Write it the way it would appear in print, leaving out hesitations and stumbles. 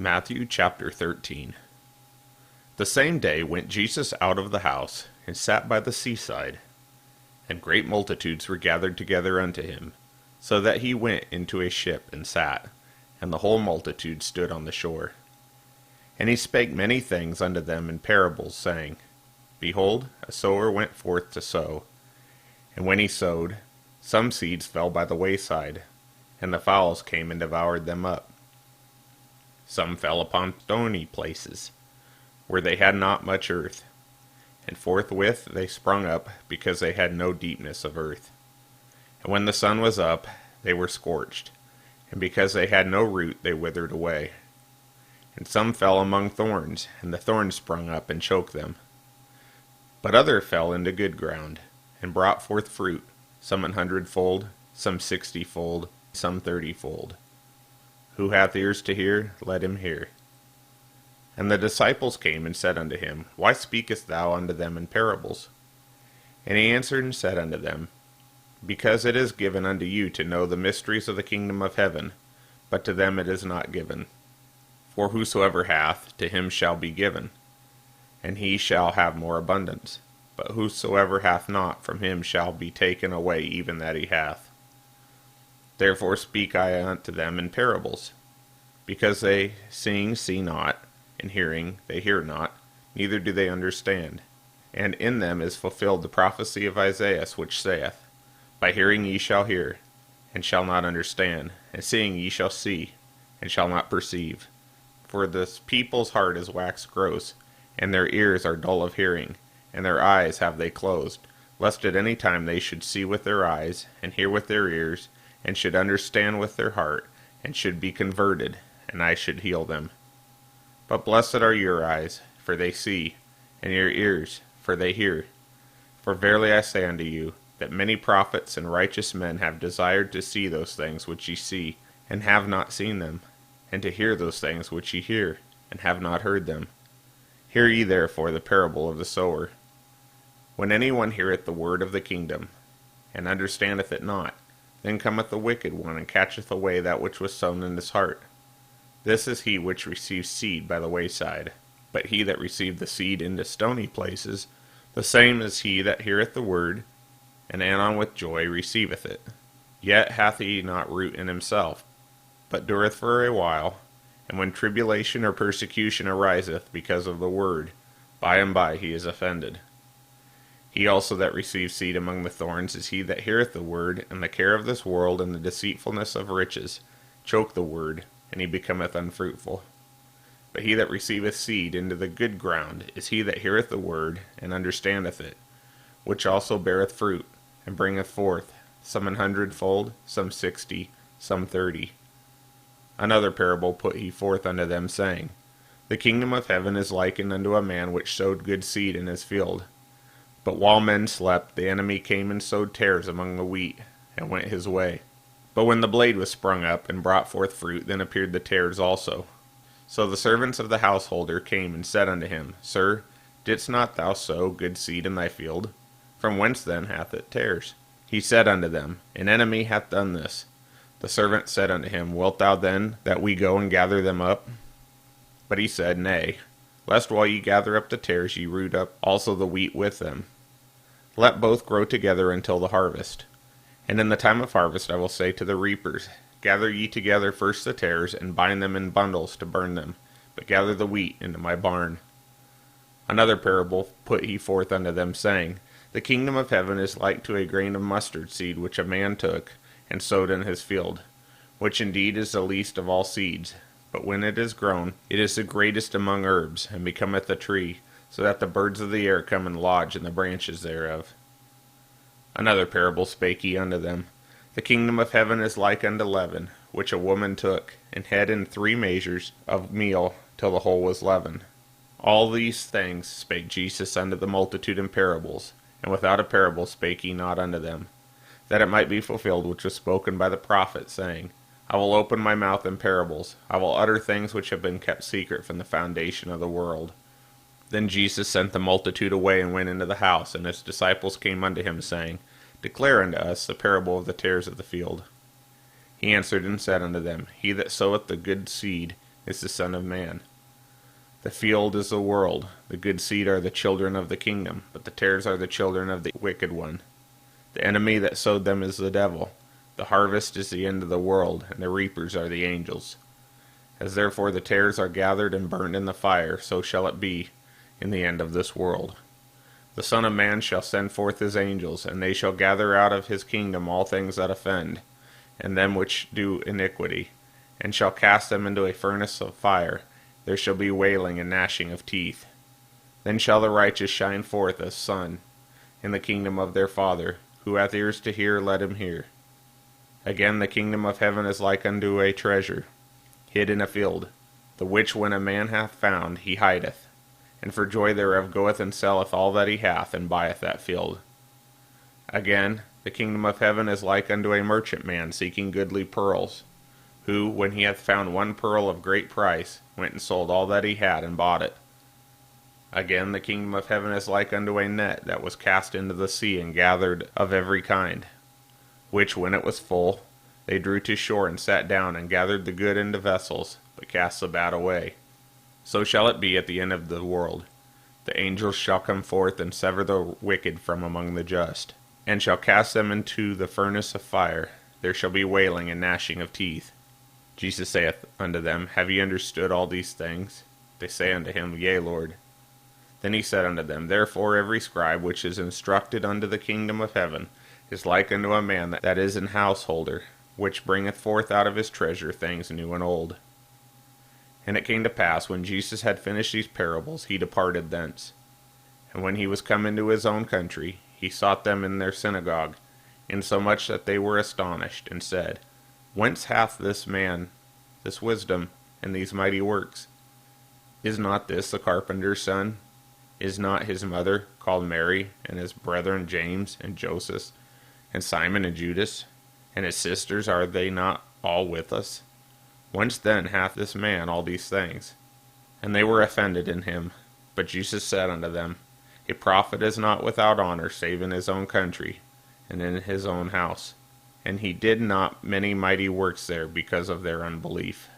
Matthew chapter 13. The same day went Jesus out of the house, and sat by the seaside. And great multitudes were gathered together unto him, so that he went into a ship and sat, and the whole multitude stood on the shore. And he spake many things unto them in parables, saying, Behold, a sower went forth to sow. And when he sowed, some seeds fell by the wayside, and the fowls came and devoured them up. Some fell upon stony places, where they had not much earth, and forthwith they sprung up, because they had no deepness of earth. And when the sun was up, they were scorched, and because they had no root, they withered away. And some fell among thorns, and the thorns sprung up and choked them. But other fell into good ground, and brought forth fruit, some 100-fold, some 60-fold, some 30-fold. Who hath ears to hear, let him hear. And the disciples came and said unto him, Why speakest thou unto them in parables? And he answered and said unto them, Because it is given unto you to know the mysteries of the kingdom of heaven, but to them it is not given. For whosoever hath, to him shall be given, and he shall have more abundance. But whosoever hath not, from him shall be taken away even that he hath. Therefore speak I unto them in parables, because they seeing see not, and hearing they hear not, neither do they understand. And in them is fulfilled the prophecy of Isaiah, which saith, By hearing ye shall hear, and shall not understand, and seeing ye shall see, and shall not perceive. For this people's heart is waxed gross, and their ears are dull of hearing, and their eyes have they closed, lest at any time they should see with their eyes, and hear with their ears, and should understand with their heart, and should be converted, and I should heal them. But blessed are your eyes, for they see, and your ears, for they hear. For verily I say unto you, that many prophets and righteous men have desired to see those things which ye see, and have not seen them, and to hear those things which ye hear, and have not heard them. Hear ye therefore the parable of the sower. When any one heareth the word of the kingdom, and understandeth it not, then cometh the wicked one, and catcheth away that which was sown in his heart. This is he which receives seed by the wayside. But he that received the seed into stony places, the same is he that heareth the word, and anon with joy receiveth it. Yet hath he not root in himself, but dureth for a while. And when tribulation or persecution ariseth because of the word, by and by he is offended. He also that receives seed among the thorns is he that heareth the word, and the care of this world and the deceitfulness of riches choke the word, and he becometh unfruitful. But he that receiveth seed into the good ground is he that heareth the word, and understandeth it, which also beareth fruit, and bringeth forth, some 100-fold, some 60, some 30. Another parable put he forth unto them, saying, The kingdom of heaven is likened unto a man which sowed good seed in his field. But while men slept, the enemy came and sowed tares among the wheat, and went his way. But when the blade was sprung up, and brought forth fruit, then appeared the tares also. So the servants of the householder came and said unto him, Sir, didst not thou sow good seed in thy field? From whence then hath it tares? He said unto them, An enemy hath done this. The servant said unto him, Wilt thou then that we go and gather them up? But he said, Nay, lest while ye gather up the tares ye root up also the wheat with them. Let both grow together until the harvest. And in the time of harvest I will say to the reapers, Gather ye together first the tares, and bind them in bundles to burn them, but gather the wheat into my barn. Another parable put he forth unto them, saying, The kingdom of heaven is like to a grain of mustard seed, which a man took, and sowed in his field, which indeed is the least of all seeds. But when it is grown, it is the greatest among herbs, and becometh a tree, so that the birds of the air come and lodge in the branches thereof. Another parable spake he unto them, The kingdom of heaven is like unto leaven, which a woman took, and had in 3 measures of meal, till the whole was leavened. All these things spake Jesus unto the multitude in parables, and without a parable spake he not unto them, that it might be fulfilled which was spoken by the prophet, saying, I will open my mouth in parables, I will utter things which have been kept secret from the foundation of the world. Then Jesus sent the multitude away, and went into the house, and his disciples came unto him, saying, Declare unto us the parable of the tares of the field. He answered and said unto them, He that soweth the good seed is the Son of Man. The field is the world, the good seed are the children of the kingdom, but the tares are the children of the wicked one. The enemy that sowed them is the devil. The harvest is the end of the world, and the reapers are the angels. As therefore the tares are gathered and burned in the fire, so shall it be in the end of this world. The Son of Man shall send forth his angels, and they shall gather out of his kingdom all things that offend, and them which do iniquity, and shall cast them into a furnace of fire. There shall be wailing and gnashing of teeth. Then shall the righteous shine forth as sun in the kingdom of their Father. Who hath ears to hear, let him hear. Again, the kingdom of heaven is like unto a treasure hid in a field, the which when a man hath found, he hideth, and for joy thereof goeth and selleth all that he hath, and buyeth that field. Again, the kingdom of heaven is like unto a merchantman seeking goodly pearls, who, when he hath found one pearl of great price, went and sold all that he had, and bought it. Again, the kingdom of heaven is like unto a net that was cast into the sea, and gathered of every kind, which, when it was full, they drew to shore, and sat down, and gathered the good into vessels, but cast the bad away. So shall it be at the end of the world. The angels shall come forth, and sever the wicked from among the just, and shall cast them into the furnace of fire. There shall be wailing and gnashing of teeth. Jesus saith unto them, Have ye understood all these things? They say unto him, Yea, Lord. Then he said unto them, Therefore every scribe which is instructed unto the kingdom of heaven is like unto a man that is an householder, which bringeth forth out of his treasure things new and old. And it came to pass, when Jesus had finished these parables, he departed thence. And when he was come into his own country, he sought them in their synagogue, insomuch that they were astonished, and said, Whence hath this man this wisdom and these mighty works? Is not this the carpenter's son? Is not his mother called Mary, and his brethren James, and Joseph, and Simon, and Judas? And his sisters, are they not all with us? Whence then hath this man all these things? And they were offended in him. But Jesus said unto them, A prophet is not without honor, save in his own country, and in his own house. And he did not many mighty works there because of their unbelief.